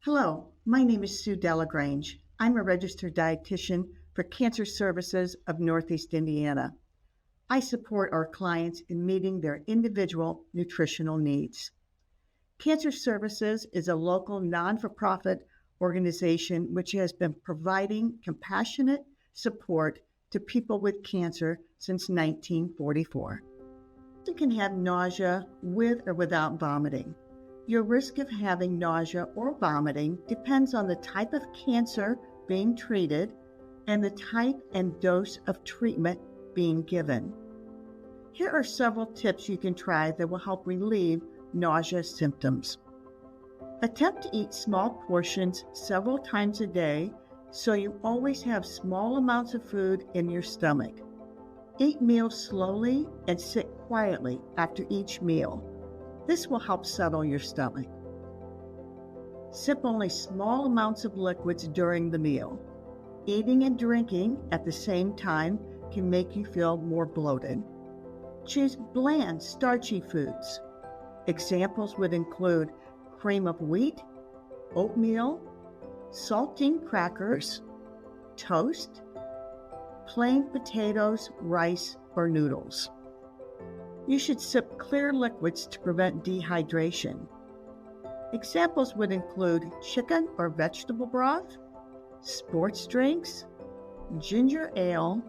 Hello, my name is Sue Delagrange. I'm a registered dietitian for Cancer Services of Northeast Indiana. I support our clients in meeting their individual nutritional needs. Cancer Services is a local non-for-profit organization which has been providing compassionate support to people with cancer since 1944. You can have nausea with or without vomiting. Your risk of having nausea or vomiting depends on the type of cancer being treated and the type and dose of treatment being given. Here are several tips you can try that will help relieve nausea symptoms. Attempt to eat small portions several times a day so you always have small amounts of food in your stomach. Eat meals slowly and sit quietly after each meal. This will help settle your stomach. Sip only small amounts of liquids during the meal. Eating and drinking at the same time can make you feel more bloated. Choose bland, starchy foods. Examples would include cream of wheat, oatmeal, saltine crackers, toast, plain potatoes, rice, or noodles. You should sip clear liquids to prevent dehydration. Examples would include chicken or vegetable broth, sports drinks, ginger ale,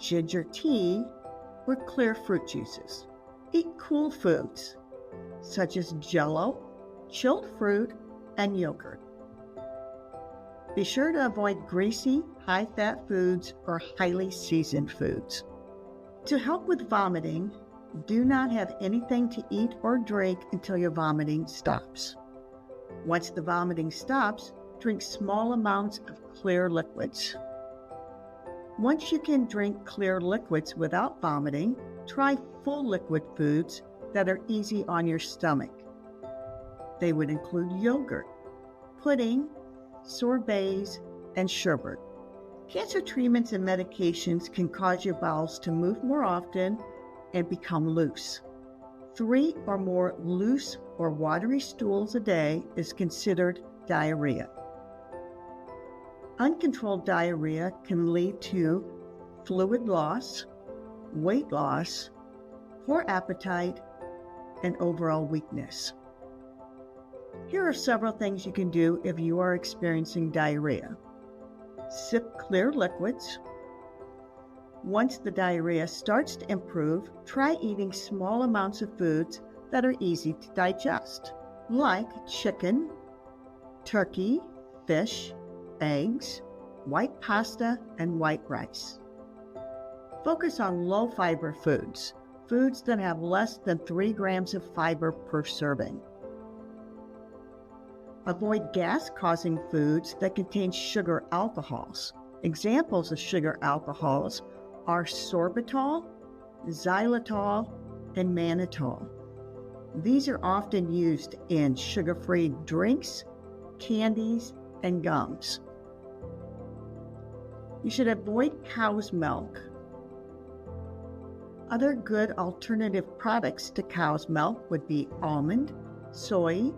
ginger tea, or clear fruit juices. Eat cool foods, such as Jell-O, chilled fruit, and yogurt. Be sure to avoid greasy, high-fat foods or highly seasoned foods. To help with vomiting, do not have anything to eat or drink until your vomiting stops. Once the vomiting stops, drink small amounts of clear liquids. Once you can drink clear liquids without vomiting, try full liquid foods that are easy on your stomach. They would include yogurt, pudding, sorbets, and sherbet. Cancer treatments and medications can cause your bowels to move more often and become loose. 3 or more loose or watery stools a day is considered diarrhea. Uncontrolled diarrhea can lead to fluid loss, weight loss, poor appetite, and overall weakness. Here are several things you can do if you are experiencing diarrhea. Sip clear liquids. Once the diarrhea starts to improve, try eating small amounts of foods that are easy to digest, like chicken, turkey, fish, eggs, white pasta, and white rice. Focus on low-fiber foods, foods that have less than 3 grams of fiber per serving. Avoid gas-causing foods that contain sugar alcohols. Examples of sugar alcohols are sorbitol, xylitol, and mannitol. These are often used in sugar-free drinks, candies, and gums. You should avoid cow's milk. Other good alternative products to cow's milk would be almond, soy,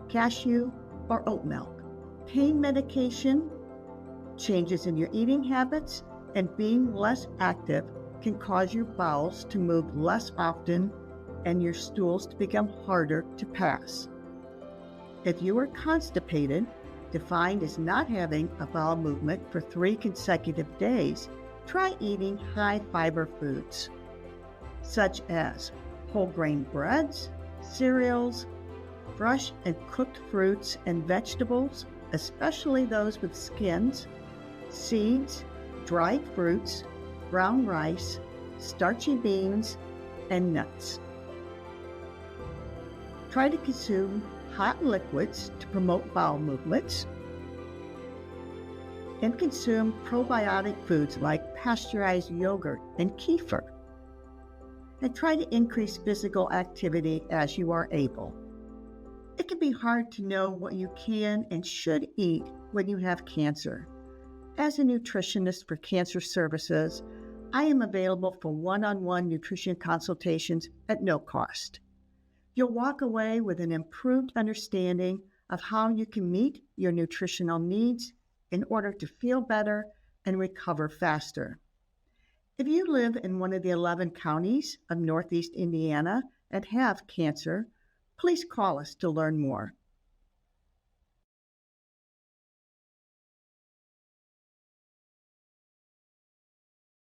cashew, or oat milk. Pain medication, changes in your eating habits, and being less active can cause your bowels to move less often and your stools to become harder to pass. If you are constipated, defined as not having a bowel movement for 3 consecutive days, try eating high-fiber foods, such as whole grain breads, cereals, fresh and cooked fruits and vegetables, especially those with skins, seeds, dried fruits, brown rice, starchy beans, and nuts. Try to consume hot liquids to promote bowel movements, and consume probiotic foods like pasteurized yogurt and kefir. And try to increase physical activity as you are able. It can be hard to know what you can and should eat when you have cancer. As a nutritionist for Cancer Services, I am available for one-on-one nutrition consultations at no cost. You'll walk away with an improved understanding of how you can meet your nutritional needs in order to feel better and recover faster. If you live in one of the 11 counties of Northeast Indiana and have cancer, please call us to learn more.